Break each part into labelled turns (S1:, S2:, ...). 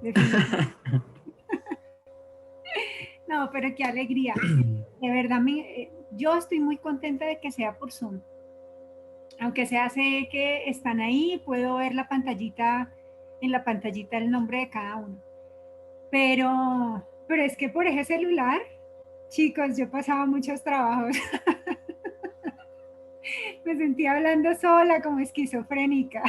S1: definitivamente. No, pero qué alegría. De verdad, yo estoy muy contenta de que sea por Zoom. Aunque sea sé que están ahí, puedo ver la pantallita, en la pantallita el nombre de cada uno. Pero es que por ese celular, chicos, yo pasaba muchos trabajos. Me sentía hablando sola como esquizofrénica.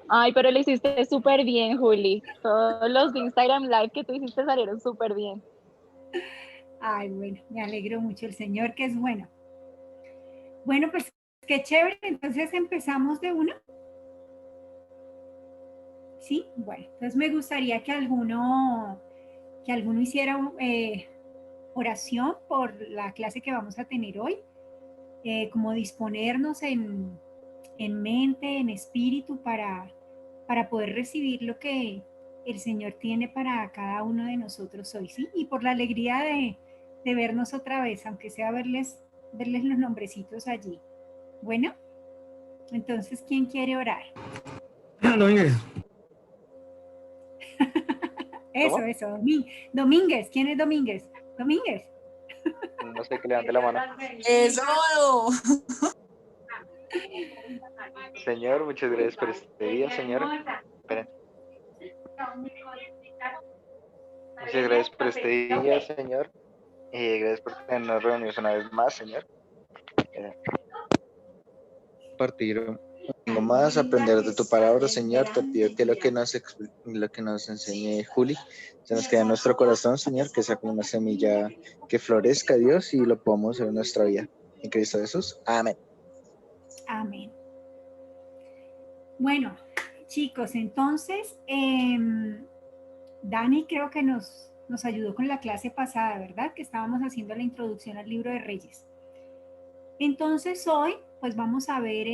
S2: Ay, pero lo hiciste súper bien, Juli. Todos los de Instagram Live que tú hiciste salieron súper bien.
S1: Ay, bueno, me alegro mucho, el Señor que es bueno. Bueno, pues qué chévere, entonces empezamos de una. Sí, bueno, entonces me gustaría que alguno hiciera oración por la clase que vamos a tener hoy, como disponernos en mente, en espíritu, para poder recibir lo que el Señor tiene para cada uno de nosotros hoy, ¿sí? Y por la alegría de vernos otra vez, aunque sea verles los nombrecitos allí. Bueno, entonces, ¿quién quiere orar?
S3: Domínguez.
S1: Eso,
S4: ¿Cómo?
S1: eso, Domínguez, ¿quién es Domínguez? Domínguez.
S4: No sé, que levante la mano.
S5: Eso.
S4: Señor, muchas gracias por este día, Señor. Esperen. Muchas gracias por este día, Señor. Gracias por tenernos reunidos una vez más, Señor. Partir algo más, aprender de tu palabra, Señor. Te pido que lo que nos enseñe Juli se nos quede en nuestro corazón, Señor, que sea como una semilla que florezca, Dios, y lo podamos hacer en nuestra vida. En Cristo Jesús. Amén.
S1: Amén. Bueno, chicos, entonces, Dani creo que nos ayudó con la clase pasada, ¿verdad? Que estábamos haciendo la introducción al libro de Reyes. Entonces hoy, pues vamos a ver,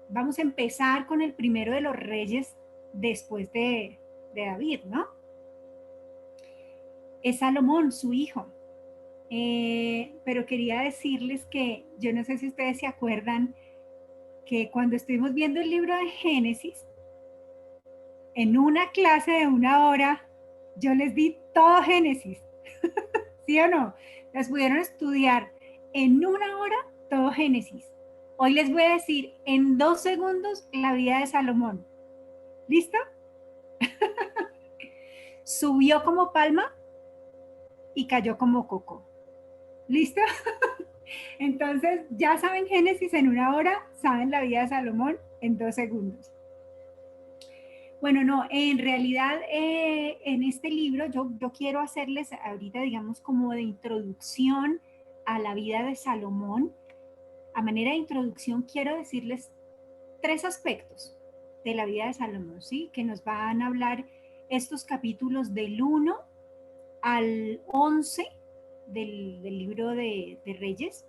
S1: vamos a empezar con el primero de los reyes después de David, ¿no? Es Salomón, su hijo. Pero quería decirles que yo no sé si ustedes se acuerdan que cuando estuvimos viendo el libro de Génesis, en una clase de 1 hora, yo les di todo Génesis, ¿sí o no? Las pudieron estudiar en 1 hora todo Génesis. Hoy les voy a decir en 2 segundos la vida de Salomón. ¿Listo? Subió como palma y cayó como coco. ¿Listo? Entonces, ya saben Génesis en 1 hora, saben la vida de Salomón en 2 segundos. Bueno, no, en realidad en este libro yo quiero hacerles ahorita, digamos, como de introducción a la vida de Salomón. A manera de introducción quiero decirles 3 aspectos de la vida de Salomón, ¿sí? Que nos van a hablar estos capítulos del 1 al 11 del libro de Reyes.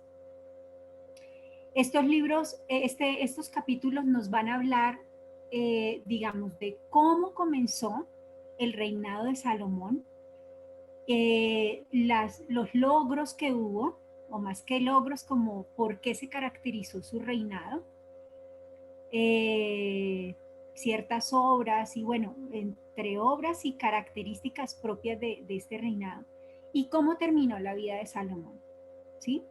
S1: Estos capítulos nos van a hablar, digamos, de cómo comenzó el reinado de Salomón, los logros que hubo, o más que logros, como por qué se caracterizó su reinado, ciertas obras y bueno, entre obras y características propias de este reinado, y cómo terminó la vida de Salomón, ¿sí?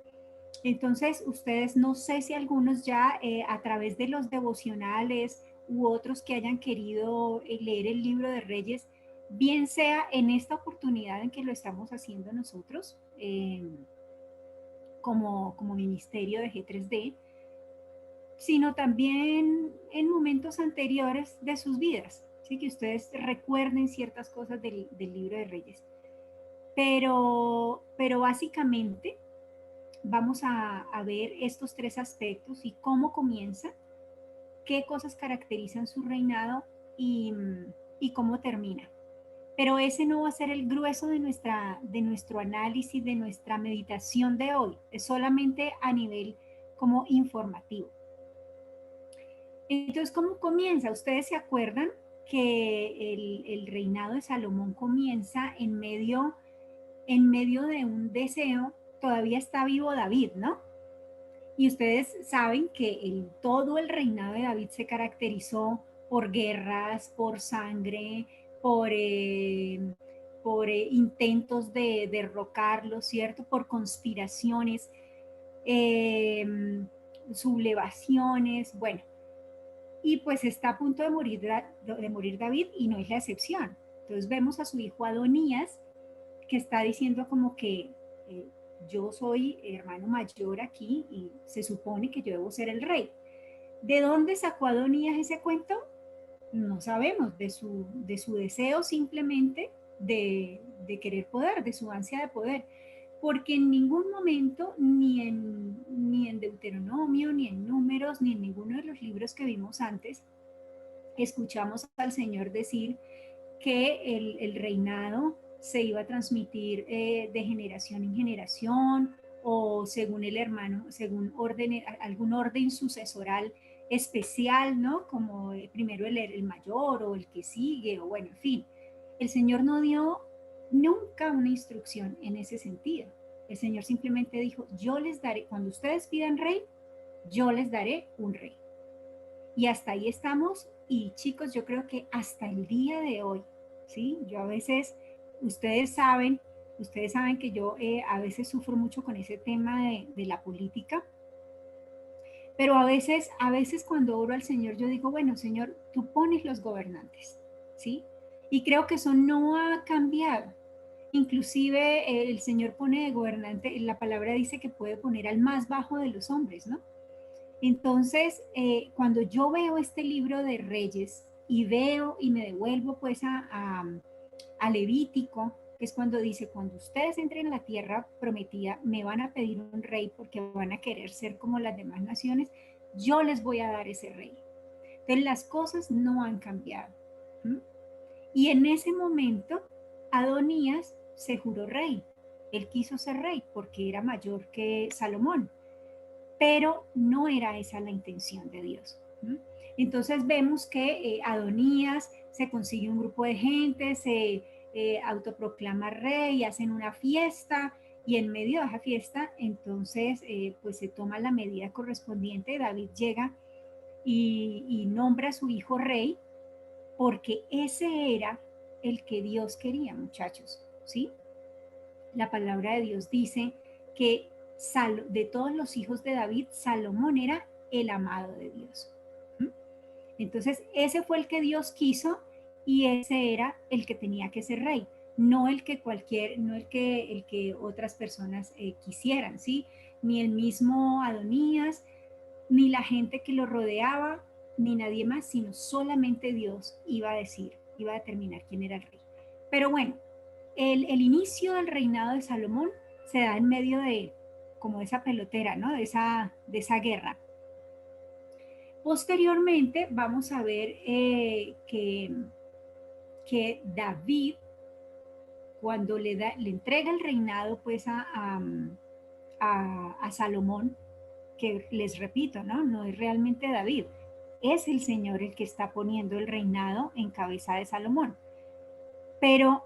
S1: Entonces, ustedes no sé si algunos ya a través de los devocionales u otros que hayan querido leer el libro de Reyes, bien sea en esta oportunidad en que lo estamos haciendo nosotros como ministerio de G3D, sino también en momentos anteriores de sus vidas, ¿sí? Que ustedes recuerden ciertas cosas del libro de Reyes. Pero básicamente vamos a ver estos 3 aspectos y cómo comienza, qué cosas caracterizan su reinado y cómo termina. Pero ese no va a ser el grueso de nuestro análisis, de nuestra meditación de hoy. Es solamente a nivel como informativo. Entonces, ¿cómo comienza? ¿Ustedes se acuerdan que el reinado de Salomón comienza en medio de un deseo? Todavía está vivo David, ¿no? Y ustedes saben que todo el reinado de David se caracterizó por guerras, por sangre, por, intentos de derrocarlo, ¿cierto? Por conspiraciones, sublevaciones, bueno. Y pues está a punto de morir David y no es la excepción. Entonces vemos a su hijo Adonías que está diciendo como que yo soy hermano mayor aquí y se supone que yo debo ser el rey. ¿De dónde sacó Adonías ese cuento? No sabemos, de su deseo simplemente de querer poder, de su ansia de poder. Porque en ningún momento, ni en Deuteronomio, ni en Números, ni en ninguno de los libros que vimos antes, escuchamos al Señor decir que el reinado se iba a transmitir de generación en generación o según el hermano, según algún orden sucesoral especial, ¿no? Como primero el mayor o el que sigue, o bueno, en fin. El Señor no dio nunca una instrucción en ese sentido. El Señor simplemente dijo, yo les daré, cuando ustedes pidan rey, yo les daré un rey. Y hasta ahí estamos. Y chicos, yo creo que hasta el día de hoy, ¿sí? Yo a veces, ustedes saben que yo a veces sufro mucho con ese tema de la política, pero a veces cuando oro al Señor, yo digo, bueno, Señor, tú pones los gobernantes, ¿sí? Y creo que eso no ha cambiado. Inclusive el Señor pone de gobernante, la palabra dice que puede poner al más bajo de los hombres, ¿no? Entonces, cuando yo veo este libro de Reyes y veo y me devuelvo pues a Levítico, que es cuando dice, cuando ustedes entren en la tierra prometida, me van a pedir un rey porque van a querer ser como las demás naciones, yo les voy a dar ese rey. Entonces las cosas no han cambiado. ¿Mm? Y en ese momento, Adonías se juró rey. Él quiso ser rey porque era mayor que Salomón, pero no era esa la intención de Dios. ¿Mm? Entonces vemos que Adonías se consigue un grupo de gente, se autoproclama rey, hacen una fiesta y en medio de esa fiesta entonces pues se toma la medida correspondiente. David llega y nombra a su hijo rey porque ese era el que Dios quería, muchachos, ¿sí? La palabra de Dios dice que de todos los hijos de David, Salomón era el amado de Dios. ¿Mm? Entonces, ese fue el que Dios quiso y ese era el que tenía que ser rey, no el que el que otras personas quisieran, ¿sí? Ni el mismo Adonías, ni la gente que lo rodeaba, ni nadie más, sino solamente Dios iba a determinar quién era el rey. Pero bueno, el inicio del reinado de Salomón se da en medio de como esa pelotera, ¿no? De esa guerra. Posteriormente vamos a ver que David, cuando le entrega el reinado pues a Salomón, que les repito, ¿no? No es realmente David, es el Señor el que está poniendo el reinado en cabeza de Salomón. Pero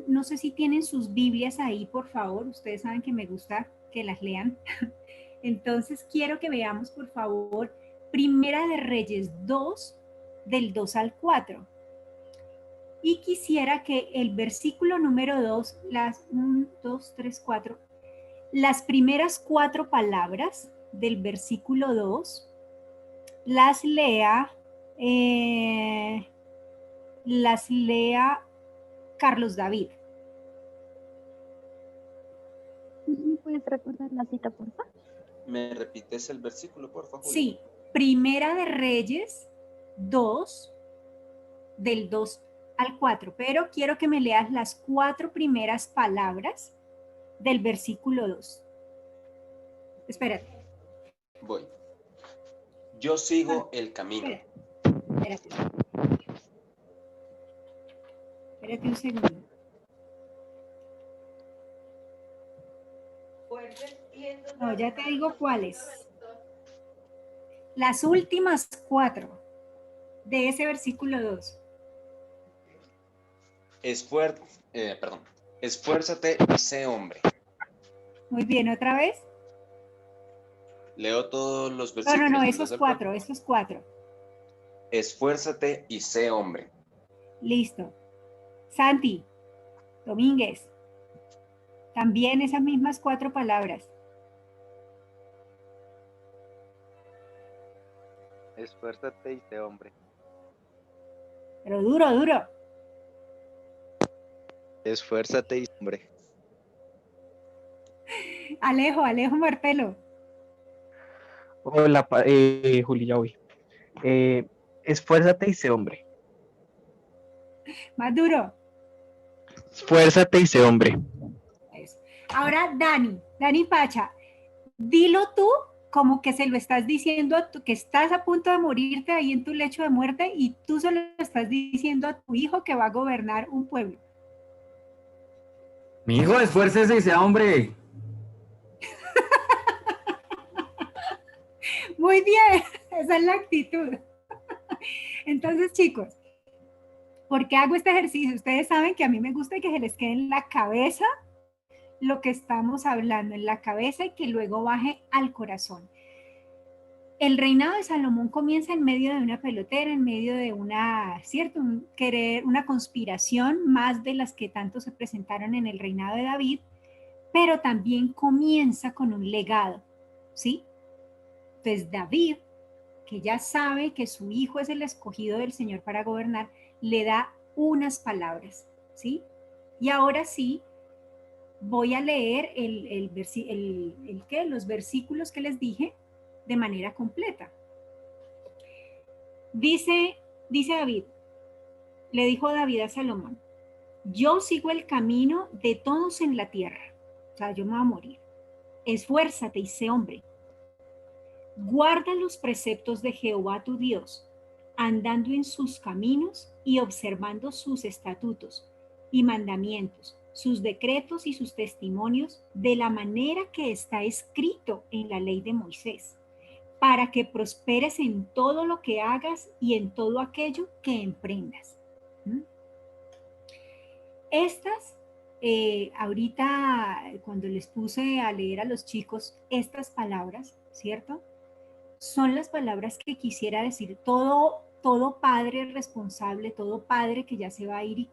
S1: no sé si tienen sus Biblias ahí, por favor, ustedes saben que me gusta que las lean. Entonces quiero que veamos, por favor, Primera de Reyes 2, del 2 al 4. Y quisiera que el versículo número 2, las 1, 2, 3, 4, las primeras 4 palabras del versículo 2, las lea Carlos David.
S2: ¿Me puedes recordar la cita, por favor?
S5: ¿Me repites el versículo, por favor?
S1: Sí, Primera de Reyes 2, del 2 al 4, pero quiero que me leas las 4 primeras palabras del versículo 2. Espérate.
S5: Voy. Yo sigo el camino.
S1: Espérate un segundo. No, ya te digo cuáles. Las últimas 4 de ese versículo 2.
S5: Esfuérzate y sé hombre.
S1: Muy bien, ¿otra vez?
S5: Leo todos los versículos.
S1: No, esos 4.
S5: Esfuérzate y sé hombre.
S1: Listo. Santi, Domínguez, también esas mismas 4 palabras.
S4: Esfuérzate y sé hombre.
S1: Pero duro, duro.
S4: Esfuérzate y sé hombre.
S1: Alejo Martelo.
S6: Hola, Juli, ya voy. Esfuérzate y sé hombre.
S1: Más duro.
S6: Esfuérzate y sé hombre.
S1: Eso. Ahora, Dani Pacha, dilo tú como que se lo estás diciendo a tu, que estás a punto de morirte ahí en tu lecho de muerte y tú se lo estás diciendo a tu hijo que va a gobernar un pueblo.
S3: Mi hijo, esfuércese y sea hombre.
S1: Muy bien, esa es la actitud. Entonces, chicos, ¿por qué hago este ejercicio? Ustedes saben que a mí me gusta que se les quede en la cabeza lo que estamos hablando, en la cabeza y que luego baje al corazón. El reinado de Salomón comienza en medio de una pelotera, en medio de una, ¿cierto? Una conspiración más de las que tanto se presentaron en el reinado de David, pero también comienza con un legado, ¿sí? Entonces David, que ya sabe que su hijo es el escogido del Señor para gobernar, le da unas palabras, ¿sí? Y ahora sí, voy a leer los versículos que les dije de manera completa. Dice David, le dijo David a Salomón, yo sigo el camino de todos en la tierra, o sea, yo me voy a morir. Esfuérzate y sé hombre. Guarda los preceptos de Jehová tu Dios, andando en sus caminos y observando sus estatutos y mandamientos, sus decretos y sus testimonios, de la manera que está escrito en la ley de Moisés, para que prosperes en todo lo que hagas y en todo aquello que emprendas. ¿Mm? Estas, ahorita cuando les puse a leer a los chicos estas palabras, ¿cierto? Son las palabras que quisiera decir todo padre responsable, todo padre que ya se va a ir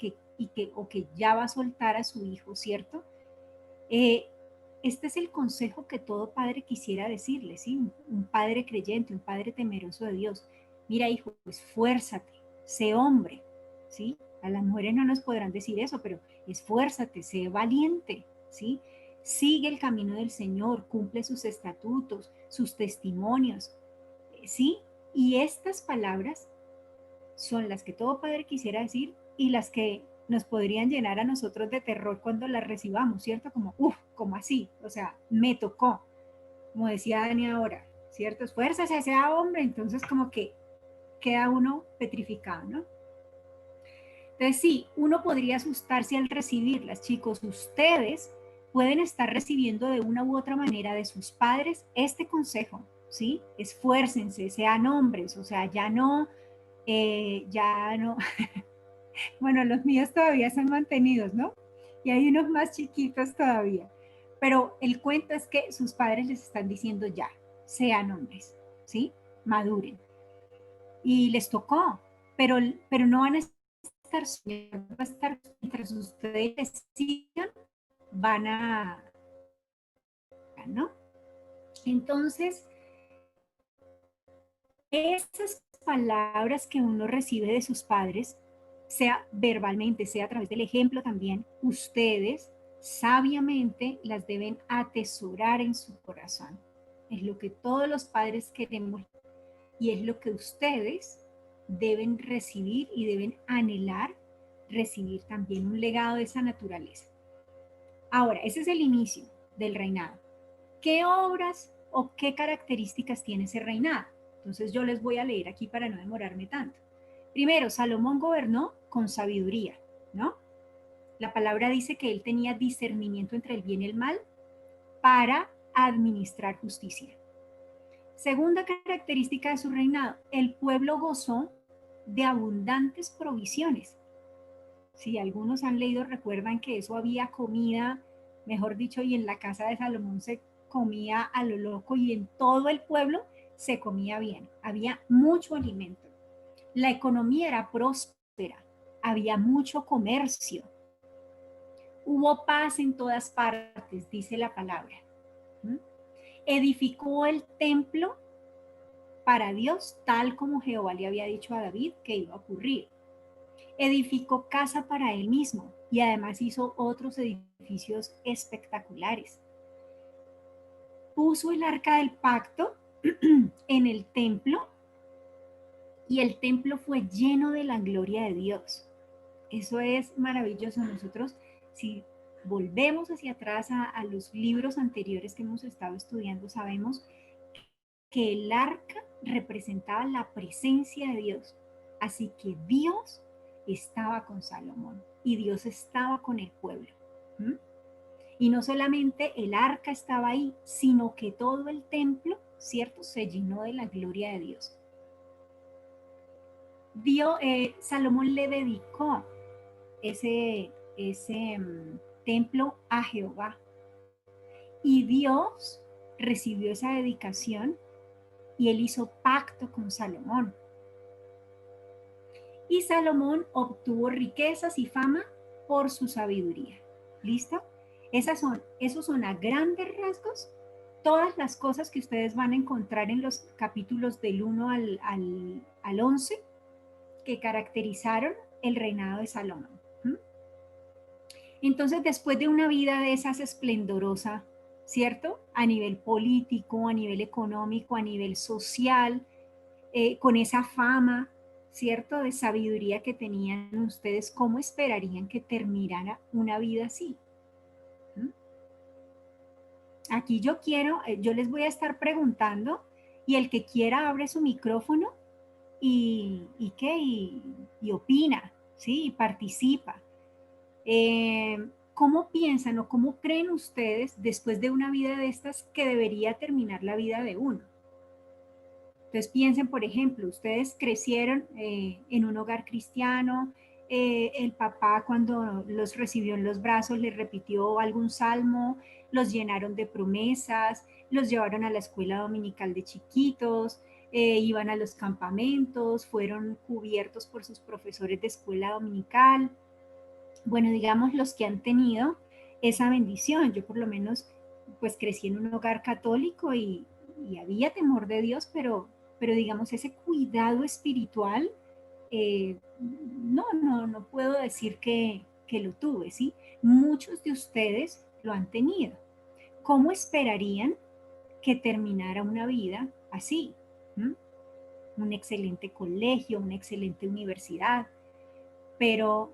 S1: o que ya va a soltar a su hijo, ¿cierto? Este es el consejo que todo padre quisiera decirle, ¿sí? Un padre creyente, un padre temeroso de Dios. Mira, hijo, esfuérzate, sé hombre, ¿sí? A las mujeres no nos podrán decir eso, pero esfuérzate, sé valiente, ¿sí? Sigue el camino del Señor, cumple sus estatutos, sus testimonios, ¿sí? Y estas palabras son las que todo padre quisiera decir y las que nos podrían llenar a nosotros de terror cuando las recibamos, ¿cierto? Como, ¿cómo así? O sea, me tocó, como decía Dani ahora, ¿cierto? Esfuérzase, sea hombre, entonces como que queda uno petrificado, ¿no? Entonces sí, uno podría asustarse al recibirlas, chicos, ustedes pueden estar recibiendo de una u otra manera de sus padres este consejo, ¿sí? Esfuércense, sean hombres, o sea, ya no, bueno, los míos todavía son mantenidos, ¿no? Y hay unos más chiquitos todavía. Pero el cuento es que sus padres les están diciendo ya, sean hombres, ¿sí? Maduren. Y les tocó, pero no van a estar, va a estar mientras ustedes decidan, van a, ¿no? Entonces, esas palabras que uno recibe de sus padres, sea verbalmente, sea a través del ejemplo también, ustedes sabiamente las deben atesorar en su corazón. Es lo que todos los padres queremos y es lo que ustedes deben recibir y deben anhelar recibir también un legado de esa naturaleza. Ahora, ese es el inicio del reinado. ¿Qué obras o qué características tiene ese reinado? Entonces yo les voy a leer aquí para no demorarme tanto. Primero, Salomón gobernó con sabiduría, ¿no? La palabra dice que él tenía discernimiento entre el bien y el mal para administrar justicia. Segunda característica de su reinado, el pueblo gozó de abundantes provisiones. Si algunos han leído, recuerdan que eso había comida, mejor dicho, y en la casa de Salomón se comía a lo loco y en todo el pueblo se comía bien. Había mucho alimento. La economía era próspera. había mucho comercio. Hubo paz en todas partes, dice la palabra. ¿Mm? Edificó el templo para Dios, tal como Jehová le había dicho a David que iba a ocurrir. Edificó casa para él mismo y además hizo otros edificios espectaculares. Puso el arca del pacto en el templo y el templo fue lleno de la gloria de Dios. Eso es maravilloso. Nosotros, si volvemos hacia atrás a los libros anteriores que hemos estado estudiando, sabemos que el arca representaba la presencia de Dios. Así que Dios estaba con Salomón y Dios estaba con el pueblo. ¿Mm? Y no solamente el arca estaba ahí, sino que todo el templo, ¿cierto?, se llenó de la gloria de Dios. Salomón le dedicó ese templo a Jehová. Y Dios recibió esa dedicación y él hizo pacto con Salomón. Y Salomón obtuvo riquezas y fama por su sabiduría. ¿Listo? Esos son a grandes rasgos todas las cosas que ustedes van a encontrar en los capítulos del 1 al 11 que caracterizaron el reinado de Salomón. Entonces, después de una vida de esas esplendorosa, ¿cierto? A nivel político, a nivel económico, a nivel social, con esa fama, ¿cierto?, de sabiduría que tenían ustedes, ¿cómo esperarían que terminara una vida así? Aquí yo les voy a estar preguntando y el que quiera abre su micrófono y opina, ¿sí? Y participa. ¿Cómo piensan o cómo creen ustedes después de una vida de estas que debería terminar la vida de uno? Entonces piensen, por ejemplo, ustedes crecieron en un hogar cristiano, el papá cuando los recibió en los brazos les repitió algún salmo, los llenaron de promesas, los llevaron a la escuela dominical de chiquitos, iban a los campamentos, fueron cubiertos por sus profesores de escuela dominical. Bueno, digamos los que han tenido esa bendición. Yo por lo menos pues crecí en un hogar católico y había temor de Dios, pero digamos ese cuidado espiritual, no puedo decir que lo tuve, ¿sí? Muchos de ustedes lo han tenido. ¿Cómo esperarían que terminara una vida así? Un excelente colegio, una excelente universidad, pero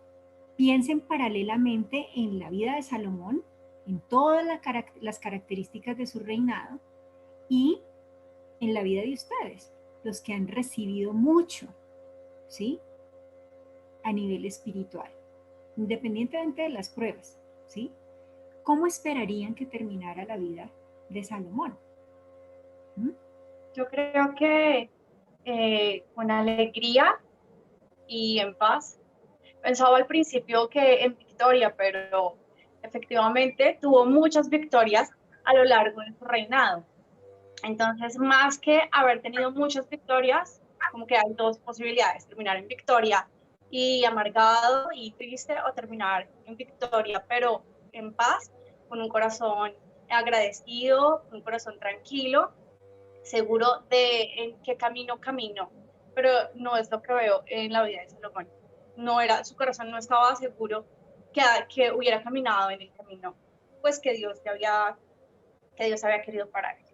S1: piensen paralelamente en la vida de Salomón, en todas las características de su reinado y en la vida de ustedes, los que han recibido mucho, ¿sí? A nivel espiritual, independientemente de las pruebas, ¿sí? ¿Cómo esperarían que terminara la vida de Salomón?
S7: Yo creo que con alegría y en paz. Pensaba al principio que en victoria, pero efectivamente tuvo muchas victorias a lo largo de su reinado. Entonces, más que haber tenido muchas victorias, como que hay dos posibilidades: terminar en victoria y amargado y triste, o terminar en victoria, pero en paz, con un corazón agradecido, con un corazón tranquilo, seguro de en qué camino. Pero no es lo que veo en la vida de Salomón. Su corazón no estaba seguro que hubiera caminado en el camino pues que Dios había querido para él.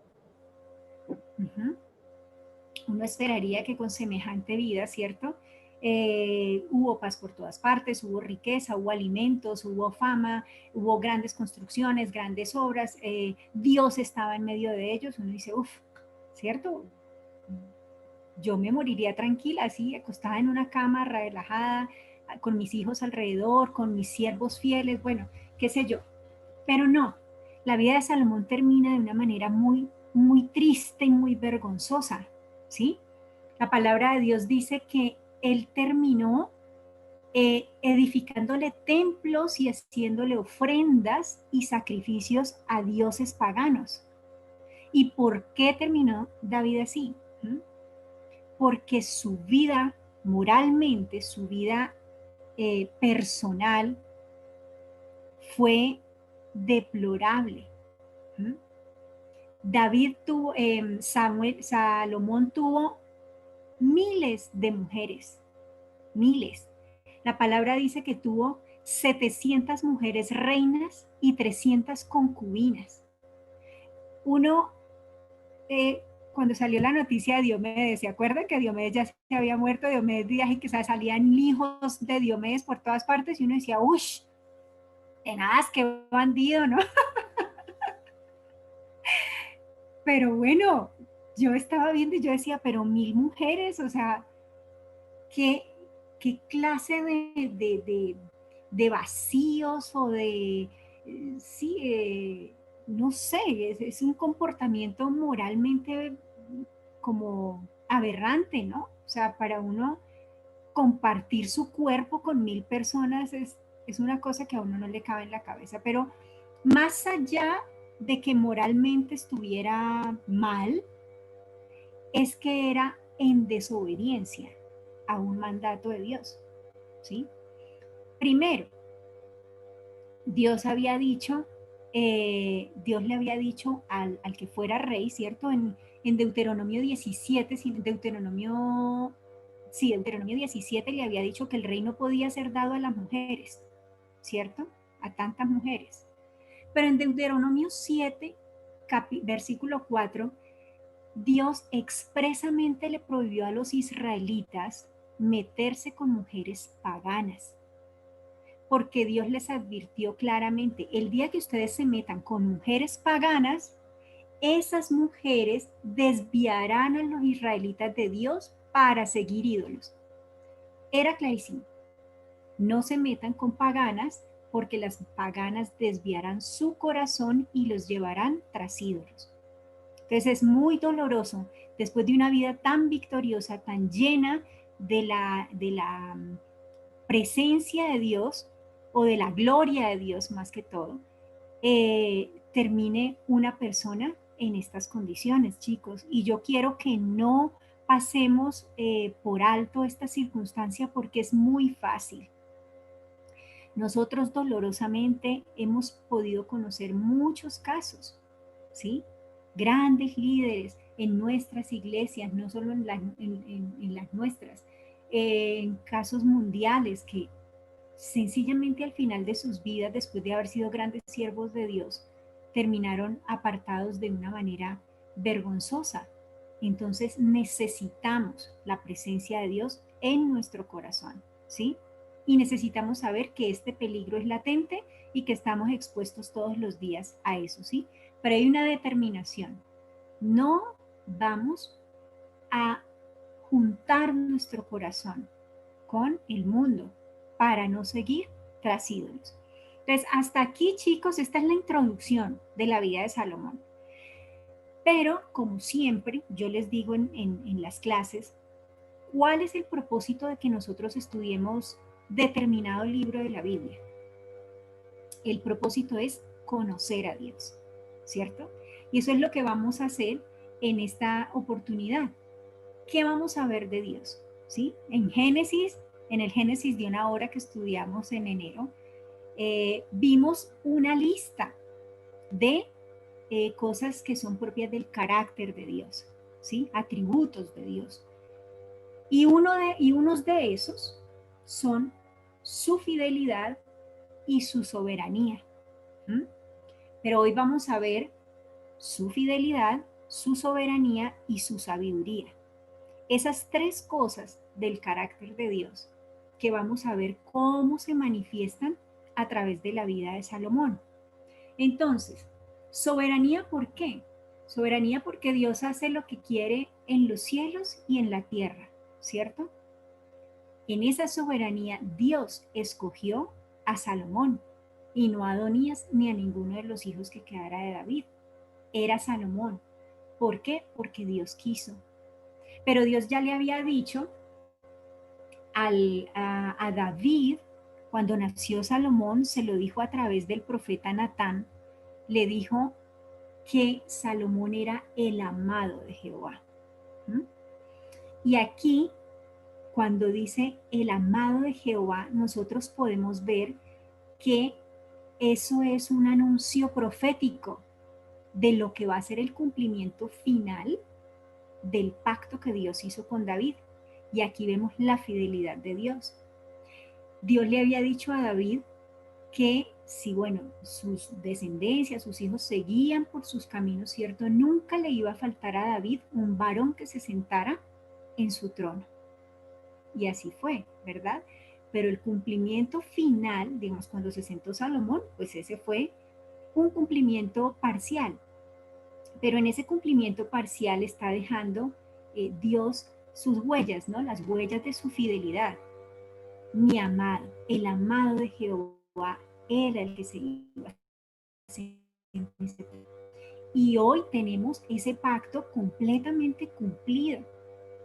S1: Uno esperaría que con semejante vida, ¿cierto? Hubo paz por todas partes, hubo riqueza, hubo alimentos, hubo fama, hubo grandes construcciones, grandes obras, Dios estaba en medio de ellos. Uno dice, ¿cierto? Yo me moriría tranquila, así, acostada en una cama, relajada, con mis hijos alrededor, con mis siervos fieles, bueno, qué sé yo. Pero no, la vida de Salomón termina de una manera muy, muy triste y muy vergonzosa, ¿sí? La palabra de Dios dice que él terminó edificándole templos y haciéndole ofrendas y sacrificios a dioses paganos. ¿Y por qué terminó David así? Porque su vida moralmente, su vida personal fue deplorable. ¿Mm? Salomón tuvo miles de mujeres, miles. La palabra dice que tuvo 700 mujeres reinas y 300 concubinas. Uno, cuando salió la noticia de Diomedes, ¿se acuerdan que Diomedes ya se había muerto? Diomedes decía que salían hijos de Diomedes por todas partes y uno decía, uy, tenaz, qué bandido, ¿no? Pero bueno, yo estaba viendo y yo decía, pero 1000 mujeres, o sea, ¿qué clase de vacíos o de, sí, no sé, es un comportamiento moralmente como aberrante, ¿no? O sea, para uno compartir su cuerpo con 1000 personas es una cosa que a uno no le cabe en la cabeza, pero más allá de que moralmente estuviera mal, es que era en desobediencia a un mandato de Dios, ¿sí? Primero, Dios había dicho, Dios le había dicho al que fuera rey, ¿cierto? En Deuteronomio 17, Deuteronomio 17 le había dicho que el rey no podía ser dado a las mujeres, ¿cierto? A tantas mujeres. Pero en Deuteronomio 7, versículo 4, Dios expresamente le prohibió a los israelitas meterse con mujeres paganas, porque Dios les advirtió claramente, el día que ustedes se metan con mujeres paganas, esas mujeres desviarán a los israelitas de Dios para seguir ídolos. Era clarísimo, no se metan con paganas, porque las paganas desviarán su corazón y los llevarán tras ídolos. Entonces es muy doloroso, después de una vida tan victoriosa, tan llena de la presencia de Dios o de la gloria de Dios más que todo, termine una persona en estas condiciones, chicos. Y yo quiero que no pasemos por alto esta circunstancia porque es muy fácil. Nosotros dolorosamente hemos podido conocer muchos casos, ¿sí? Grandes líderes en nuestras iglesias, no solo en las nuestras, en casos mundiales que sencillamente al final de sus vidas, después de haber sido grandes siervos de Dios, terminaron apartados de una manera vergonzosa. Entonces necesitamos la presencia de Dios en nuestro corazón, ¿sí? Y necesitamos saber que este peligro es latente y que estamos expuestos todos los días a eso, ¿sí? Pero hay una determinación. No vamos a juntar nuestro corazón con el mundo para no seguir tras ídolos. Entonces, hasta aquí, chicos, esta es la introducción de la vida de Salomón. Pero, como siempre, yo les digo en las clases, ¿cuál es el propósito de que nosotros estudiemos determinado libro de la Biblia? El propósito es conocer a Dios, ¿cierto? Y eso es lo que vamos a hacer en esta oportunidad. ¿Qué vamos a ver de Dios? ¿Sí? En el Génesis de una hora que estudiamos en enero, vimos una lista de cosas que son propias del carácter de Dios, ¿sí? Atributos de Dios. Y unos de esos son su fidelidad y su soberanía. ¿Mm? Pero hoy vamos a ver su fidelidad, su soberanía y su sabiduría. Esas tres cosas del carácter de Dios que vamos a ver cómo se manifiestan a través de la vida de Salomón. Entonces, soberanía, ¿por qué? Soberanía porque Dios hace lo que quiere en los cielos y en la tierra, ¿cierto? En esa soberanía Dios escogió a Salomón y no a Adonías ni a ninguno de los hijos que quedara de David. Era Salomón. ¿Por qué? Porque Dios quiso. Pero Dios ya le había dicho a David, cuando nació Salomón, se lo dijo a través del profeta Natán, le dijo que Salomón era el amado de Jehová. ¿Mm? Y aquí, cuando dice el amado de Jehová, nosotros podemos ver que eso es un anuncio profético de lo que va a ser el cumplimiento final del pacto que Dios hizo con David. Y aquí vemos la fidelidad de Dios. Dios le había dicho a David que si, bueno, sus descendencias, sus hijos seguían por sus caminos, ¿cierto? Nunca le iba a faltar a David un varón que se sentara en su trono. Y así fue, ¿verdad? Pero el cumplimiento final, digamos, cuando se sentó Salomón, pues ese fue un cumplimiento parcial. Pero en ese cumplimiento parcial está dejando Dios sus huellas, ¿no? Las huellas de su fidelidad. Mi amado, el amado de Jehová, era el que se iba a hacer. Y hoy tenemos ese pacto completamente cumplido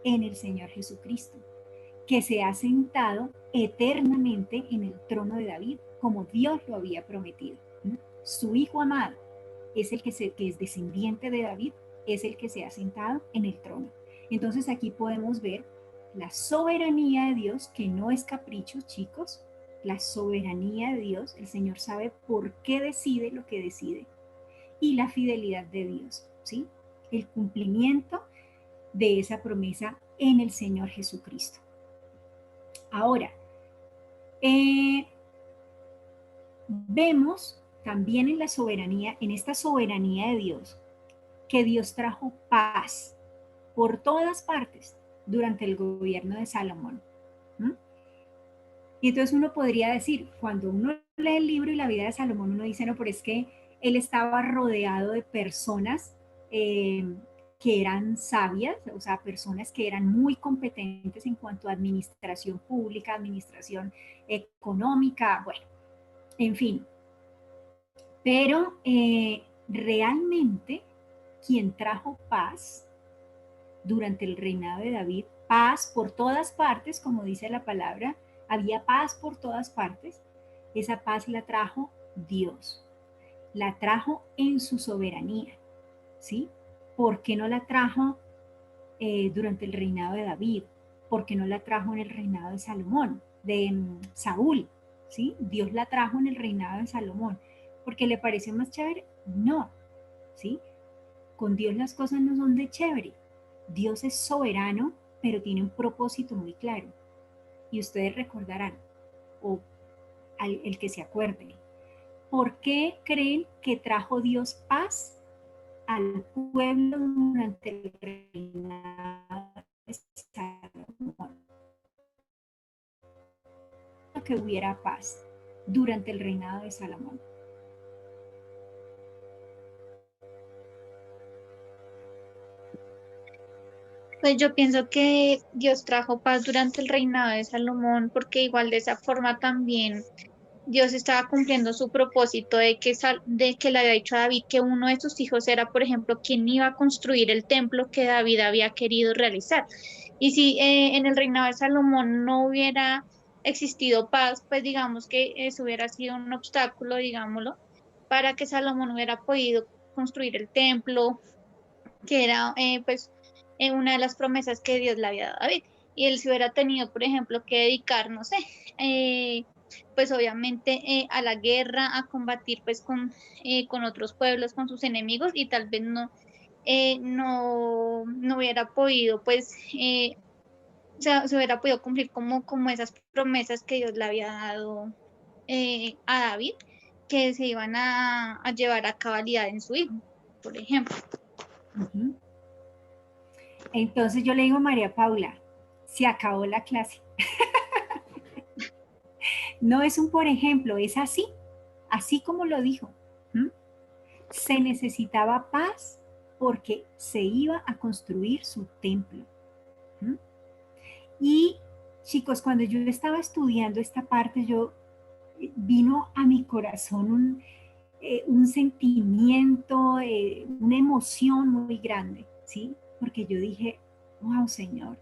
S1: en el Señor Jesucristo, que se ha sentado eternamente en el trono de David, como Dios lo había prometido. Su Hijo amado es el que es descendiente de David, es el que se ha sentado en el trono. Entonces aquí podemos ver la soberanía de Dios, que no es capricho, chicos, la soberanía de Dios, el Señor sabe por qué decide lo que decide, y la fidelidad de Dios, ¿sí? El cumplimiento de esa promesa en el Señor Jesucristo. Ahora, vemos también en la soberanía, en esta soberanía de Dios, que Dios trajo paz por todas partes durante el gobierno de Salomón. Y entonces uno podría decir, cuando uno lee el libro y la vida de Salomón, uno dice, no, pero es que él estaba rodeado de personas que eran sabias, o sea, personas que eran muy competentes en cuanto a administración pública, administración económica, bueno, en fin. Pero realmente quien trajo paz durante el reinado de David, paz por todas partes, como dice la palabra, había paz por todas partes, esa paz la trajo Dios, la trajo en su soberanía, ¿sí? ¿Por qué no la trajo durante el reinado de David? ¿Por qué no la trajo en el reinado de Salomón, de Saúl? ¿Sí? Dios la trajo en el reinado de Salomón. ¿Porque le pareció más chévere? No, ¿sí? Con Dios las cosas no son de chévere. Dios es soberano, pero tiene un propósito muy claro. Y ustedes recordarán, o el que se acuerde, ¿por qué creen que trajo Dios paz al pueblo durante el reinado de Salomón? Que hubiera paz durante el reinado de Salomón.
S8: Pues yo pienso que Dios trajo paz durante el reinado de Salomón, porque igual de esa forma también Dios estaba cumpliendo su propósito de que le había dicho a David que uno de sus hijos era, por ejemplo, quien iba a construir el templo que David había querido realizar. Y si en el reinado de Salomón no hubiera existido paz, pues digamos que eso hubiera sido un obstáculo, digámoslo, para que Salomón hubiera podido construir el templo, que era una de las promesas que Dios le había dado a David. Y él se hubiera tenido, por ejemplo, que dedicar, no sé, pues obviamente a la guerra, a combatir pues con otros pueblos, con sus enemigos, y tal vez no hubiera podido pues se hubiera podido cumplir como esas promesas que Dios le había dado a David, que se iban a llevar a cabalidad en su hijo, por ejemplo.
S1: Uh-huh. Entonces yo le digo a María Paula, se acabó la clase. No es un por ejemplo, es así como lo dijo. Se necesitaba paz porque se iba a construir su templo. Y chicos, cuando yo estaba estudiando esta parte, vino a mi corazón un sentimiento, una emoción muy grande, ¿sí? Porque yo dije, wow, Señor,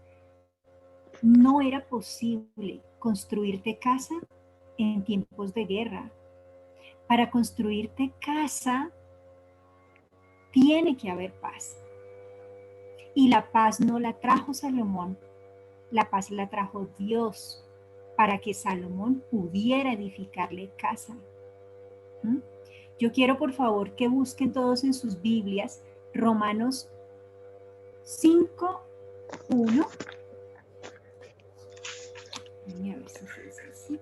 S1: no era posible construirte casa en tiempos de guerra. Para construirte casa tiene que haber paz. Y la paz no la trajo Salomón, La paz la trajo Dios para que Salomón pudiera edificarle casa. ¿Mm? Yo quiero por favor que busquen todos en sus Biblias Romanos 5:1. A ver si se dice así.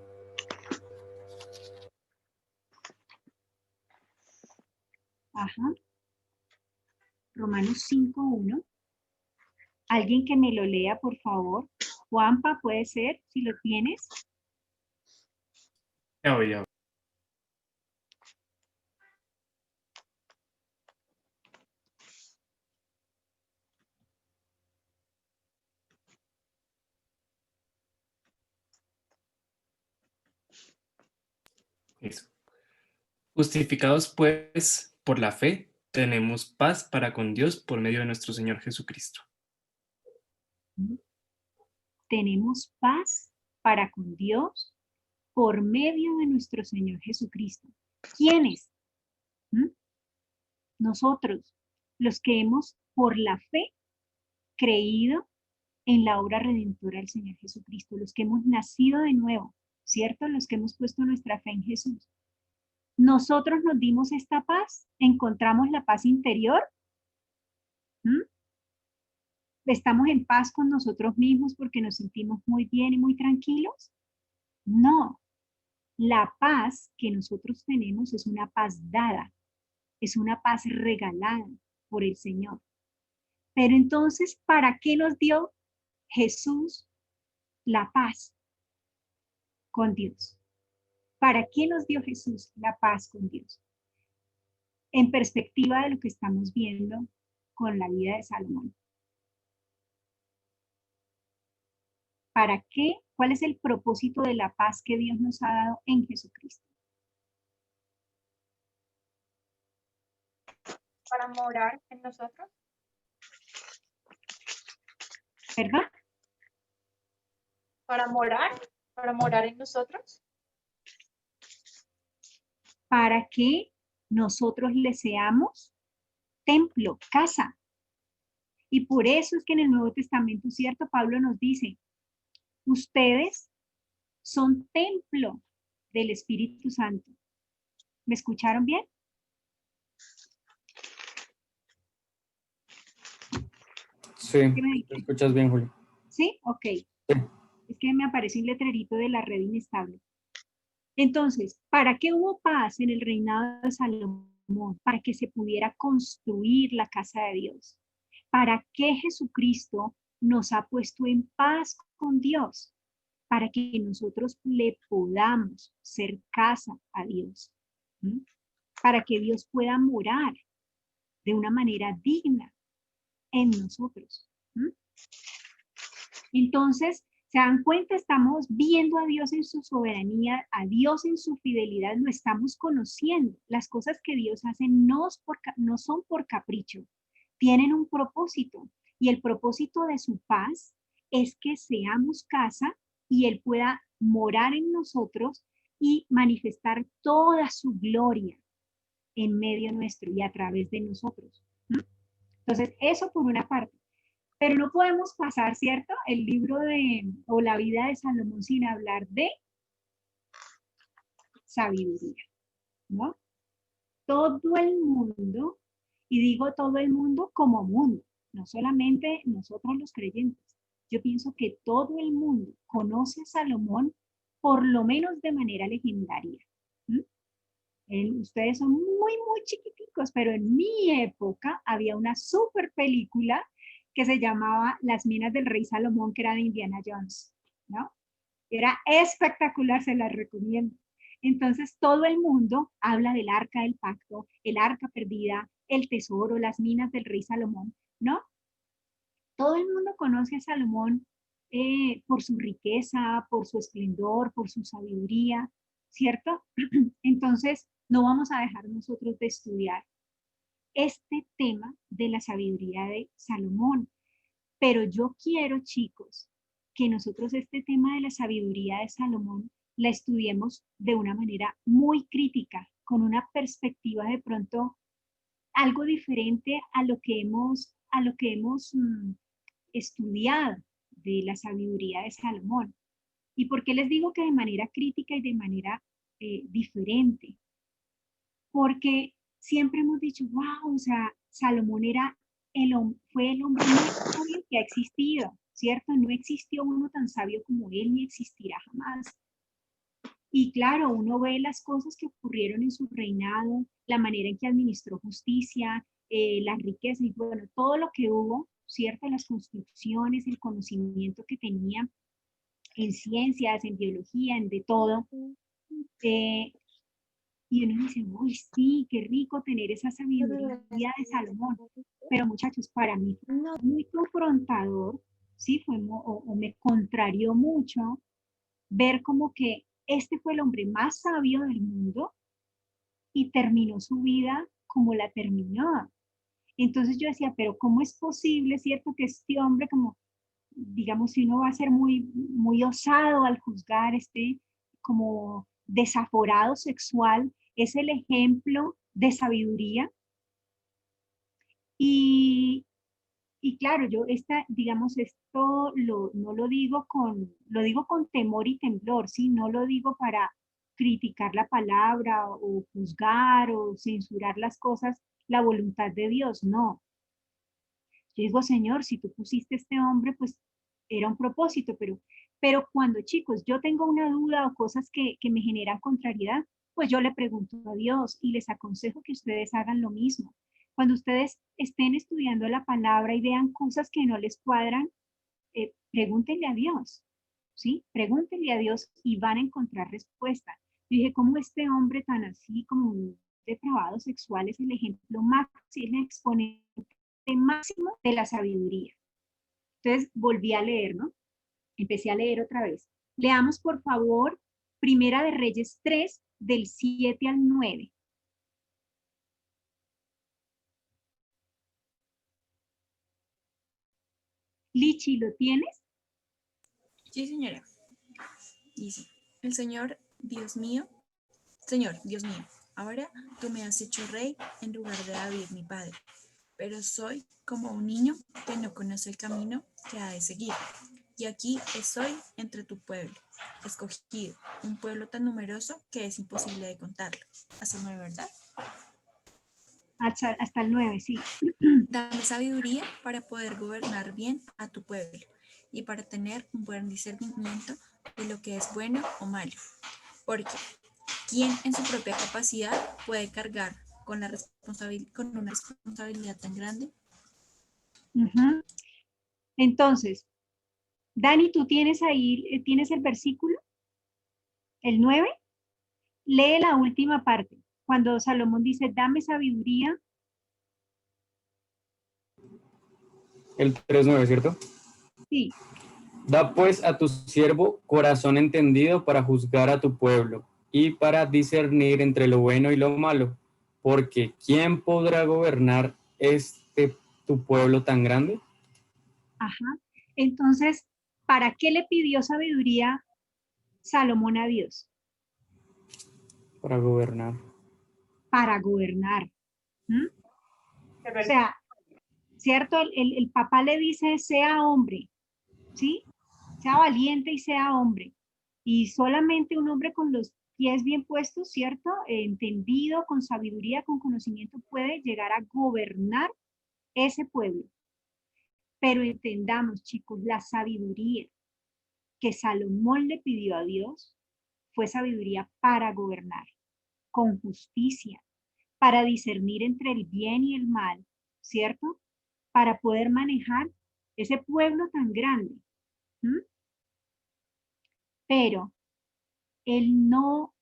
S1: Ajá. Romanos 5:1. Alguien que me lo lea, por favor. Juanpa, puede ser, si lo tienes.
S9: Ya voy, ya voy. Eso. Justificados pues por la fe, tenemos paz para con Dios por medio de nuestro Señor Jesucristo.
S1: Tenemos paz para con Dios por medio de nuestro Señor Jesucristo. ¿Quiénes? Nosotros, los que hemos por la fe creído en la obra redentora del Señor Jesucristo, los que hemos nacido de nuevo, ¿cierto? Los que hemos puesto nuestra fe en Jesús. Nosotros nos dimos esta paz, encontramos la paz interior. ¿Estamos en paz con nosotros mismos porque nos sentimos muy bien y muy tranquilos? No, la paz que nosotros tenemos es una paz dada, es una paz regalada por el Señor. Pero entonces, ¿para qué nos dio Jesús la paz con Dios? ¿Para qué nos dio Jesús la paz con Dios? En perspectiva de lo que estamos viendo con la vida de Salomón. ¿Para qué? ¿Cuál es el propósito de la paz que Dios nos ha dado en Jesucristo?
S7: Para morar en nosotros.
S1: ¿Perdón?
S7: Para morar en nosotros.
S1: Para que nosotros le seamos templo, casa. Y por eso es que en el Nuevo Testamento, ¿cierto? Pablo nos dice, ustedes son templo del Espíritu Santo. ¿Me escucharon bien?
S3: Sí, te escuchas bien, Julio.
S1: ¿Sí? Ok. Es que me aparece un letrerito de la red inestable. Entonces, ¿para qué hubo paz en el reinado de Salomón? Para que se pudiera construir la casa de Dios. ¿Para qué Jesucristo nos ha puesto en paz con Dios? Para que nosotros le podamos ser casa a Dios. ¿Mm? Para que Dios pueda morar de una manera digna en nosotros. ¿Mm? Entonces, ¿se dan cuenta? Estamos viendo a Dios en su soberanía, a Dios en su fidelidad, lo estamos conociendo. Las cosas que Dios hace no son por capricho, tienen un propósito. Y el propósito de su paz es que seamos casa y Él pueda morar en nosotros y manifestar toda su gloria en medio nuestro y a través de nosotros. Entonces, eso por una parte. Pero no podemos pasar, ¿cierto? El libro o la vida de Salomón sin hablar de sabiduría, ¿no? Todo el mundo, y digo todo el mundo como mundo, no solamente nosotros los creyentes. Yo pienso que todo el mundo conoce a Salomón por lo menos de manera legendaria. Ustedes son muy chiquiticos, pero en mi época había una super película que se llamaba Las minas del rey Salomón, que era de Indiana Jones, ¿no? Era espectacular, se la recomiendo. Entonces todo el mundo habla del arca del pacto, el arca perdida, el tesoro, las minas del rey Salomón, ¿no? Todo el mundo conoce a Salomón por su riqueza, por su esplendor, por su sabiduría, ¿cierto? Entonces no vamos a dejar nosotros de estudiar este tema de la sabiduría de Salomón. Pero yo quiero, chicos, que nosotros este tema de la sabiduría de Salomón la estudiemos de una manera muy crítica, con una perspectiva de pronto algo diferente a lo que hemos estudiado, de la sabiduría de Salomón. ¿Y por qué les digo que de manera crítica y de manera diferente? Porque siempre hemos dicho, wow, o sea, Salomón fue el hombre más sabio que ha existido, ¿cierto? No existió uno tan sabio como él, ni existirá jamás. Y claro, uno ve las cosas que ocurrieron en su reinado, la manera en que administró justicia, las riquezas y bueno, todo lo que hubo, ¿cierto? Las construcciones, el conocimiento que tenía en ciencias, en biología, en de todo. Y uno dice, uy, sí, qué rico tener esa sabiduría de Salomón. Pero muchachos, para mí fue muy confrontador, ¿sí? O me contrarió mucho ver como que este fue el hombre más sabio del mundo y terminó su vida como la terminó. Entonces yo decía, pero ¿cómo es posible, cierto, que este hombre como, digamos, si uno va a ser muy, muy osado al juzgar, como desaforado sexual, es el ejemplo de sabiduría? Y claro, yo digamos, esto no lo digo lo digo con temor y temblor, ¿sí? No lo digo para criticar la palabra o juzgar o censurar las cosas, la voluntad de Dios, no. Yo digo, Señor, si tú pusiste este hombre, pues era un propósito, pero cuando, chicos, yo tengo una duda o cosas que me generan contrariedad, pues yo le pregunto a Dios y les aconsejo que ustedes hagan lo mismo. Cuando ustedes estén estudiando la palabra y vean cosas que no les cuadran, pregúntenle a Dios, ¿sí? Pregúntenle a Dios y van a encontrar respuesta. Yo dije, ¿cómo este hombre tan así, como un depravado sexual, es el ejemplo máximo, el exponente máximo de la sabiduría? Entonces volví a leer, ¿no? Empecé a leer otra vez. Leamos, por favor, Primera de Reyes 3, del 7 al 9. Lichi, ¿lo tienes?
S10: Sí, señora. Dice, Señor, Dios mío, ahora tú me has hecho rey en lugar de David, mi padre, pero soy como un niño que no conoce el camino que ha de seguir. Y aquí estoy entre tu pueblo, escogido, un pueblo tan numeroso que es imposible de contarlo. Hasta el 9, ¿verdad?
S1: Hasta el 9, sí.
S10: Dame sabiduría para poder gobernar bien a tu pueblo y para tener un buen discernimiento de lo que es bueno o malo. Porque ¿quién en su propia capacidad puede cargar con una responsabilidad tan grande?
S1: Uh-huh. Entonces, Dani, ¿tú tienes ahí, tienes el versículo? ¿El 9? Lee la última parte. Cuando Salomón dice, dame sabiduría.
S3: El 3:9, ¿cierto?
S1: Sí.
S3: Da pues a tu siervo corazón entendido para juzgar a tu pueblo y para discernir entre lo bueno y lo malo, porque ¿quién podrá gobernar tu pueblo tan grande?
S1: Ajá. Entonces, ¿para qué le pidió sabiduría Salomón a Dios?
S3: Para gobernar.
S1: Para gobernar. ¿Mm? O sea, ¿cierto? El papá le dice, sea hombre, ¿sí? Sea valiente y sea hombre. Y solamente un hombre con los pies bien puestos, ¿cierto? Entendido, con sabiduría, con conocimiento, puede llegar a gobernar ese pueblo. Pero entendamos, chicos, la sabiduría que Salomón le pidió a Dios fue sabiduría para gobernar, con justicia, para discernir entre el bien y el mal, ¿cierto? Para poder manejar ese pueblo tan grande. ¿Mm? Pero él no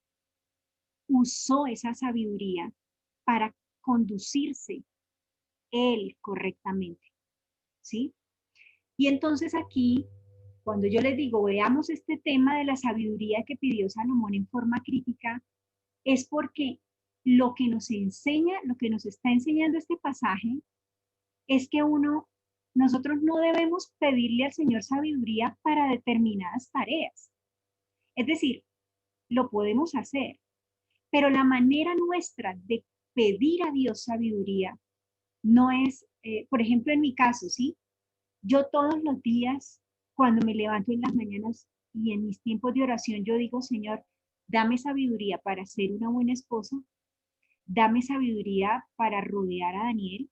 S1: usó esa sabiduría para conducirse él correctamente, ¿sí? Y entonces aquí, cuando yo les digo, veamos este tema de la sabiduría que pidió Salomón en forma crítica, es porque lo que nos enseña, lo que nos está enseñando este pasaje, es que nosotros no debemos pedirle al Señor sabiduría para determinadas tareas. Es decir, lo podemos hacer, pero la manera nuestra de pedir a Dios sabiduría no es, por ejemplo, en mi caso, ¿sí? Yo todos los días cuando me levanto en las mañanas y en mis tiempos de oración, yo digo, Señor, dame sabiduría para ser una buena esposa, dame sabiduría para rodear a Daniel,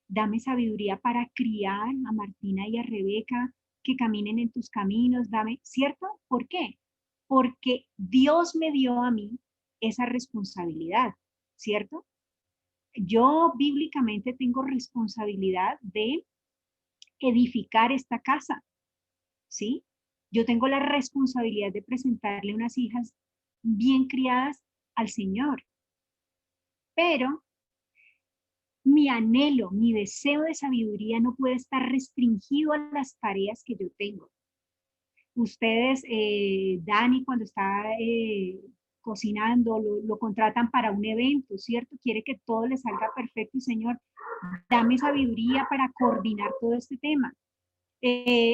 S1: dame sabiduría para criar a Martina y a Rebeca, que caminen en tus caminos, dame, ¿cierto? ¿Por qué? Porque Dios me dio a mí esa responsabilidad, ¿cierto? Yo bíblicamente tengo responsabilidad de edificar esta casa, ¿sí? Yo tengo la responsabilidad de presentarle unas hijas bien criadas al Señor, pero mi anhelo, mi deseo de sabiduría no puede estar restringido a las tareas que yo tengo. Ustedes, Dani, cuando está cocinando, lo contratan para un evento, ¿cierto? Quiere que todo le salga perfecto y Señor, dame sabiduría para coordinar todo este tema.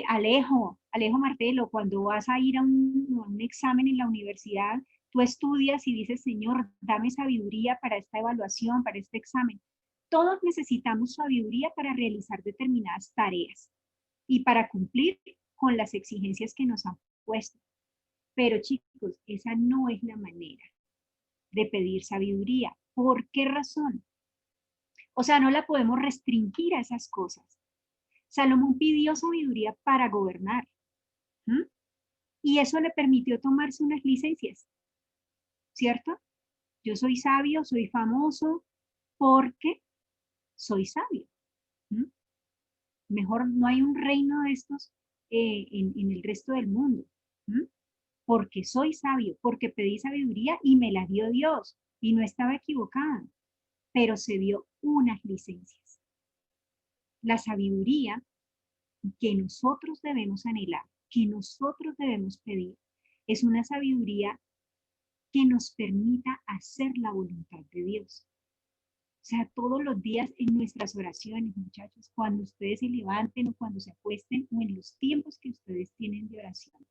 S1: Alejo Martelo, cuando vas a ir a un examen en la universidad, tú estudias y dices, Señor, dame sabiduría para esta evaluación, para este examen. Todos necesitamos sabiduría para realizar determinadas tareas y para cumplir con las exigencias que nos han puesto. Pero chicos, esa no es la manera de pedir sabiduría. ¿Por qué razón? O sea, no la podemos restringir a esas cosas. Salomón pidió sabiduría para gobernar. Y eso le permitió tomarse unas licencias, ¿cierto? Yo soy sabio, soy famoso, porque soy sabio. Mejor no hay un reino de estos en el resto del mundo. Porque soy sabio, porque pedí sabiduría y me la dio Dios. Y no estaba equivocada, pero se dio unas licencias. La sabiduría que nosotros debemos anhelar, que nosotros debemos pedir, es una sabiduría que nos permita hacer la voluntad de Dios. O sea, todos los días en nuestras oraciones, muchachos, cuando ustedes se levanten o cuando se acuesten o en los tiempos que ustedes tienen de oración,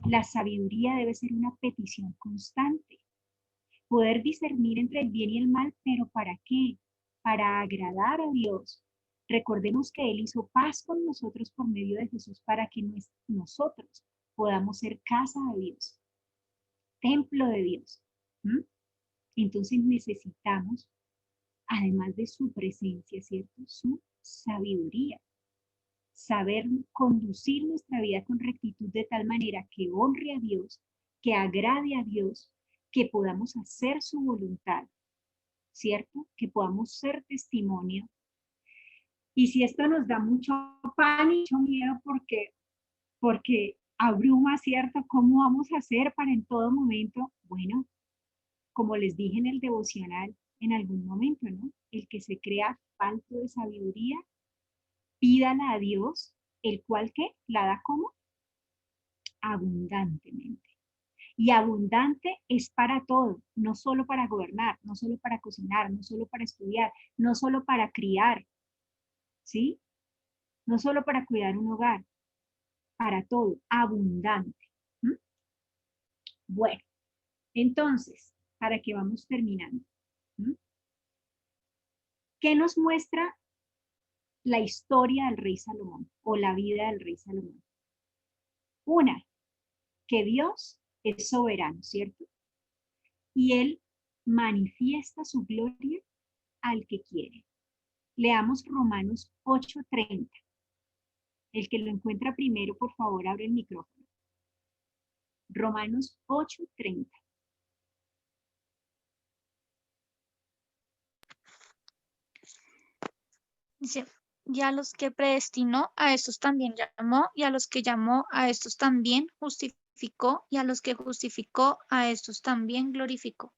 S1: la sabiduría debe ser una petición constante. Poder discernir entre el bien y el mal, pero ¿para qué? Para agradar a Dios. Recordemos que Él hizo paz con nosotros por medio de Jesús para que nosotros podamos ser casa de Dios, templo de Dios. Entonces necesitamos, además de su presencia, ¿cierto? Su sabiduría. Saber conducir nuestra vida con rectitud de tal manera que honre a Dios, que agrade a Dios, que podamos hacer su voluntad, ¿cierto? Que podamos ser testimonio. Y si esto nos da mucho pánico, mucho miedo porque abruma, ¿cierto? ¿Cómo vamos a hacer para en todo momento? Bueno, como les dije en el devocional en algún momento, ¿no? El que se crea falto de sabiduría, pídala a Dios, el cual ¿qué? La da como abundantemente. Y abundante es para todo, no solo para gobernar, no solo para cocinar, no solo para estudiar, no solo para criar, ¿sí? No solo para cuidar un hogar, para todo, abundante. Bueno, entonces, para que vamos terminando. ¿Qué nos muestra la historia del rey Salomón o la vida del rey Salomón? Una, que Dios es soberano, ¿cierto? Y Él manifiesta su gloria al que quiere. Leamos Romanos 8:30. El que lo encuentra primero, por favor, abre el micrófono. Romanos 8:30.
S8: Dice, y a los que predestinó, a estos también llamó, y a los que llamó, a estos también justificó, y a los que justificó, a estos también glorificó.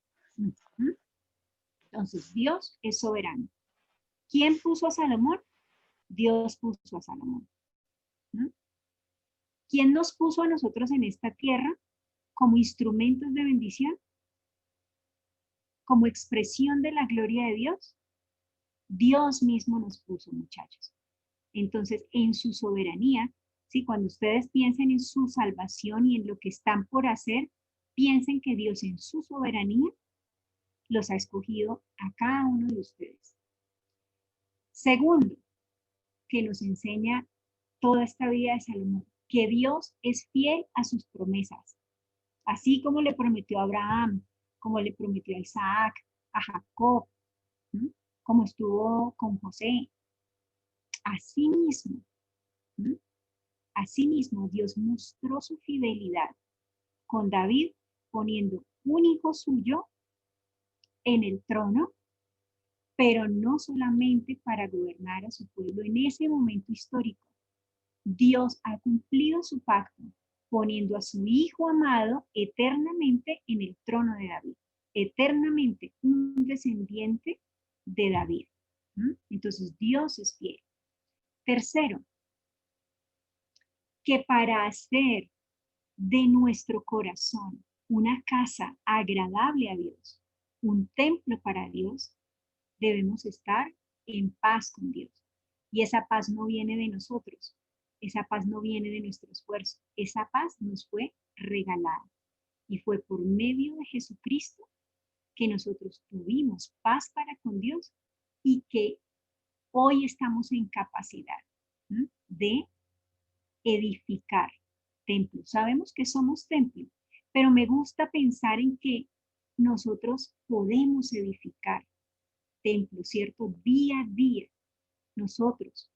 S1: Entonces, Dios es soberano. ¿Quién puso a Salomón? Dios puso a Salomón. ¿Quién nos puso a nosotros en esta tierra como instrumentos de bendición? Como expresión de la gloria de Dios. Dios mismo nos puso, muchachos. Entonces, en su soberanía, ¿sí? Cuando ustedes piensen en su salvación y en lo que están por hacer, piensen que Dios en su soberanía los ha escogido a cada uno de ustedes. Segundo, que nos enseña toda esta vida de Salomón, que Dios es fiel a sus promesas, así como le prometió a Abraham, como le prometió a Isaac, a Jacob, ¿m? Como estuvo con José. Asimismo, ¿m? Asimismo, Dios mostró su fidelidad con David, poniendo un hijo suyo en el trono, pero no solamente para gobernar a su pueblo en ese momento histórico. Dios ha cumplido su pacto, poniendo a su hijo amado eternamente en el trono de David, eternamente un descendiente de David. ¿Mm? Entonces Dios es fiel. Tercero, que para hacer de nuestro corazón una casa agradable a Dios, un templo para Dios, debemos estar en paz con Dios. Y esa paz no viene de nosotros, esa paz no viene de nuestro esfuerzo, esa paz nos fue regalada. Y fue por medio de Jesucristo que nosotros tuvimos paz para con Dios y que hoy estamos en capacidad de edificar templos. Sabemos que somos templo, pero me gusta pensar en que nosotros podemos edificar templos, ¿cierto? Día a día, nosotros,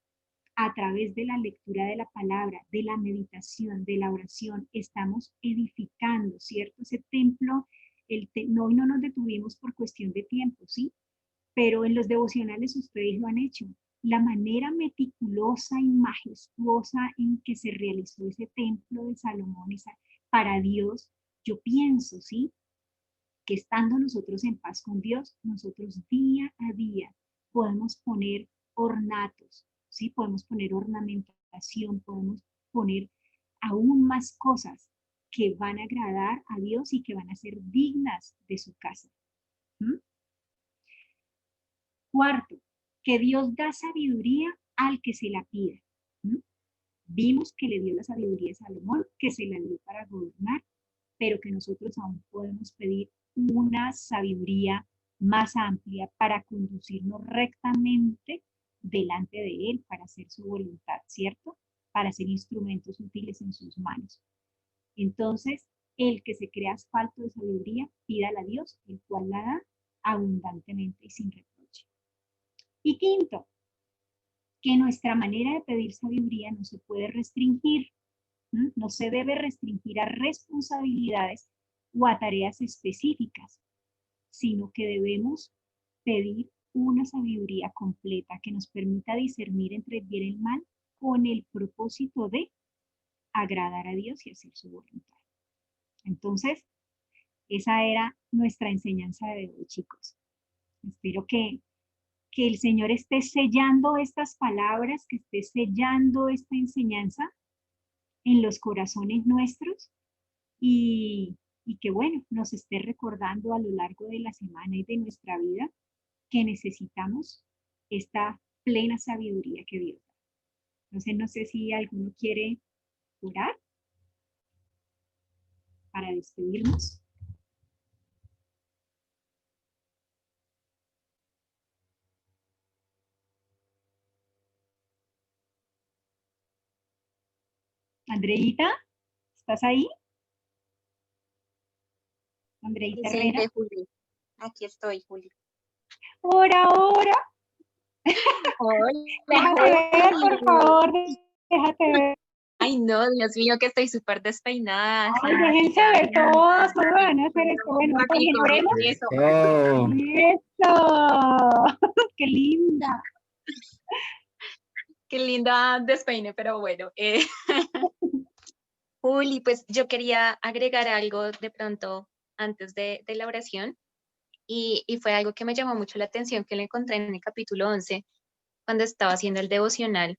S1: a través de la lectura de la palabra, de la meditación, de la oración, estamos edificando, ¿cierto? Ese templo, hoy no nos detuvimos por cuestión de tiempo, ¿sí? Pero en los devocionales ustedes lo han hecho. La manera meticulosa y majestuosa en que se realizó ese templo de Salomón para Dios, yo pienso, ¿sí? Que estando nosotros en paz con Dios, nosotros día a día podemos poner ornatos, ¿sí? Podemos poner ornamentación, podemos poner aún más cosas que van a agradar a Dios y que van a ser dignas de su casa. ¿Mm? Cuarto, que Dios da sabiduría al que se la pida. ¿Mm? Vimos que le dio la sabiduría a Salomón, que se la dio para gobernar, pero que nosotros aún podemos pedir una sabiduría más amplia para conducirnos rectamente delante de Él, para hacer su voluntad, ¿cierto? Para ser instrumentos útiles en sus manos. Entonces, el que se crea falto de sabiduría, pídala a Dios, el cual la da abundantemente y sin reproche. Y quinto, que nuestra manera de pedir sabiduría no se puede restringir, no se debe restringir a responsabilidades o a tareas específicas, sino que debemos pedir una sabiduría completa que nos permita discernir entre el bien y el mal con el propósito de agradar a Dios y hacer su voluntad. Entonces, esa era nuestra enseñanza de hoy, chicos. Espero que el Señor esté sellando estas palabras, que esté sellando esta enseñanza en los corazones nuestros y que, bueno, nos esté recordando a lo largo de la semana y de nuestra vida que necesitamos esta plena sabiduría que Dios da. Entonces, no sé si alguno quiere orar para despedirnos. Andreita, ¿estás ahí? Andreita Herrera.
S11: Juli. Aquí estoy, Juli.
S1: ¡Hora!
S11: Hola,
S1: Déjate ver, por favor, déjate ver.
S11: Ay, no, Dios mío, que estoy súper despeinada.
S1: Ay, déjense ver todos, ¿cómo van a hacer esto? Bueno, pues ignoremos.
S3: Oh,
S1: ¡Eso! ¡Qué linda!
S11: Qué linda despeine, pero bueno. Juli, pues yo quería agregar algo de pronto antes de la oración y fue algo que me llamó mucho la atención que lo encontré en el capítulo 11 cuando estaba haciendo el devocional,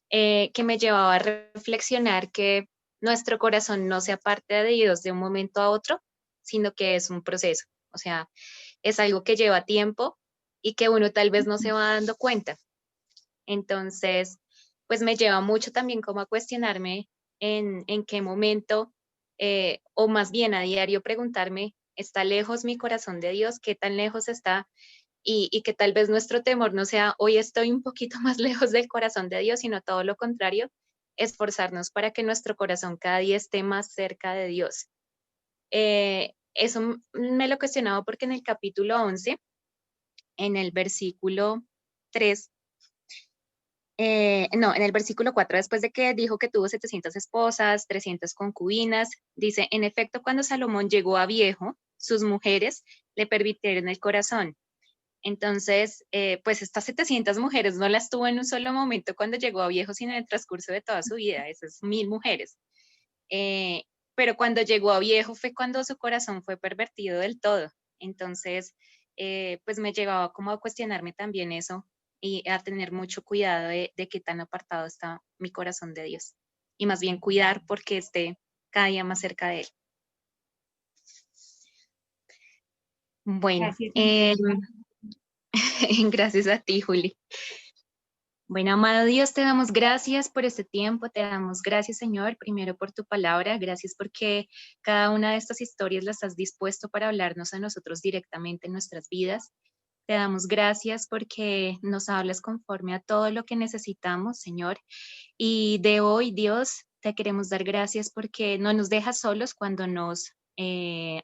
S11: que me llevaba a reflexionar que nuestro corazón no se aparta de Dios de un momento a otro, sino que es un proceso, o sea, es algo que lleva tiempo y que uno tal vez no se va dando cuenta. Entonces, pues me lleva mucho también como a cuestionarme en qué momento, o más bien a diario preguntarme, ¿está lejos mi corazón de Dios? ¿Qué tan lejos está? Y que tal vez nuestro temor no sea, hoy estoy un poquito más lejos del corazón de Dios, sino todo lo contrario, esforzarnos para que nuestro corazón cada día esté más cerca de Dios. Eso me lo cuestionaba porque en el capítulo 11, en el versículo 3, en el versículo 4, después de que dijo que tuvo 700 esposas, 300 concubinas, dice, en efecto, cuando Salomón llegó a viejo, sus mujeres le pervirtieron el corazón. Entonces, pues estas 700 mujeres no las tuvo en un solo momento cuando llegó a viejo, sino en el transcurso de toda su vida, esas 1000 mujeres. Pero cuando llegó a viejo fue cuando su corazón fue pervertido del todo. Entonces, pues me llevaba como a cuestionarme también eso y a tener mucho cuidado de qué tan apartado está mi corazón de Dios. Y más bien cuidar porque esté cada día más cerca de Él. Bueno, gracias a ti, Juli. Bueno, amado Dios, te damos gracias por este tiempo, te damos gracias, Señor, primero por tu palabra, gracias porque cada una de estas historias las has dispuesto para hablarnos a nosotros directamente en nuestras vidas. Te damos gracias porque nos hablas conforme a todo lo que necesitamos, Señor. Y de hoy, Dios, te queremos dar gracias porque no nos dejas solos cuando nos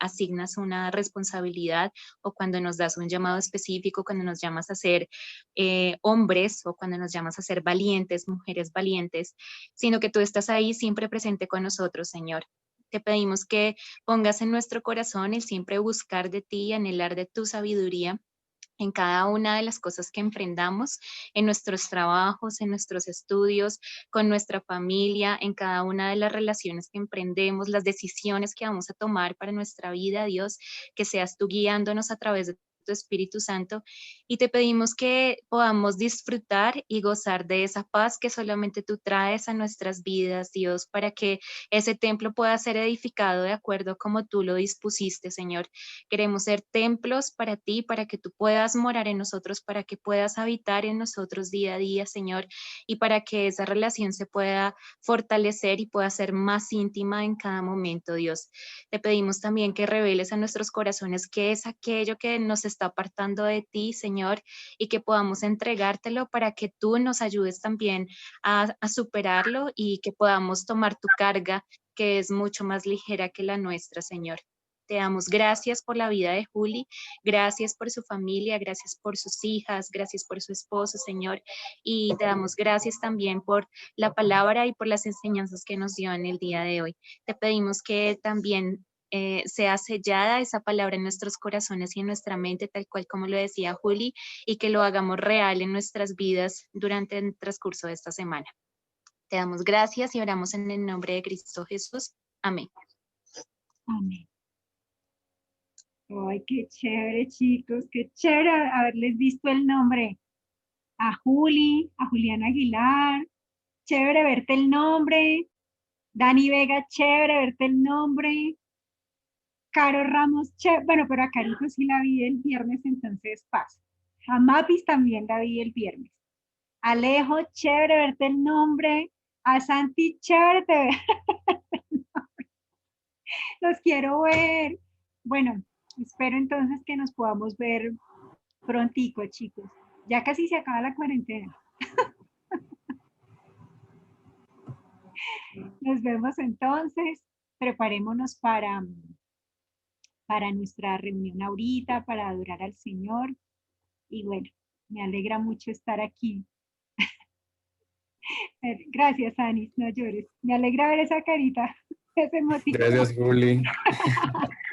S11: asignas una responsabilidad o cuando nos das un llamado específico, cuando nos llamas a ser hombres o cuando nos llamas a ser valientes, mujeres valientes, sino que tú estás ahí siempre presente con nosotros, Señor. Te pedimos que pongas en nuestro corazón el siempre buscar de ti y anhelar de tu sabiduría en cada una de las cosas que emprendamos, en nuestros trabajos, en nuestros estudios, con nuestra familia, en cada una de las relaciones que emprendemos, las decisiones que vamos a tomar para nuestra vida, Dios, que seas tú guiándonos a través de tu Espíritu Santo, y te pedimos que podamos disfrutar y gozar de esa paz que solamente tú traes a nuestras vidas, Dios, para que ese templo pueda ser edificado de acuerdo como tú lo dispusiste, Señor. Queremos ser templos para ti, para que tú puedas morar en nosotros, para que puedas habitar en nosotros día a día, Señor, y para que esa relación se pueda fortalecer y pueda ser más íntima en cada momento, Dios. Te pedimos también que reveles a nuestros corazones qué es aquello que nos está apartando de ti, Señor, y que podamos entregártelo para que tú nos ayudes también a superarlo y que podamos tomar tu carga, que es mucho más ligera que la nuestra, Señor. Te damos gracias por la vida de Juli, gracias por su familia, gracias por sus hijas, gracias por su esposo, Señor, y te damos gracias también por la palabra y por las enseñanzas que nos dio en el día de hoy. Te pedimos que también sea sellada esa palabra en nuestros corazones y en nuestra mente, tal cual como lo decía Juli, y que lo hagamos real en nuestras vidas durante el transcurso de esta semana. Te damos gracias y oramos en el nombre de Cristo Jesús. Amén.
S1: Amén. Ay, qué chévere, chicos, qué chévere haberles visto el nombre. A Juli, a Julián Aguilar, chévere verte el nombre. Dani Vega, chévere verte el nombre. Caro Ramos, bueno, pero a Carito sí la vi el viernes, entonces pasa. A Mapis también la vi el viernes. Alejo, chévere verte el nombre. A Santi, chévere te verte el nombre. Los quiero ver. Bueno, espero entonces que nos podamos ver prontico, chicos. Ya casi se acaba la cuarentena. Nos vemos entonces. Preparémonos para nuestra reunión ahorita, para adorar al Señor. Y bueno, me alegra mucho estar aquí. Gracias, Anis, no llores. Me alegra ver esa carita. Ese emoticono.
S3: Gracias, Juli.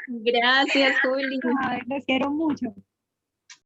S11: Gracias, Juli.
S1: Ay, los quiero mucho.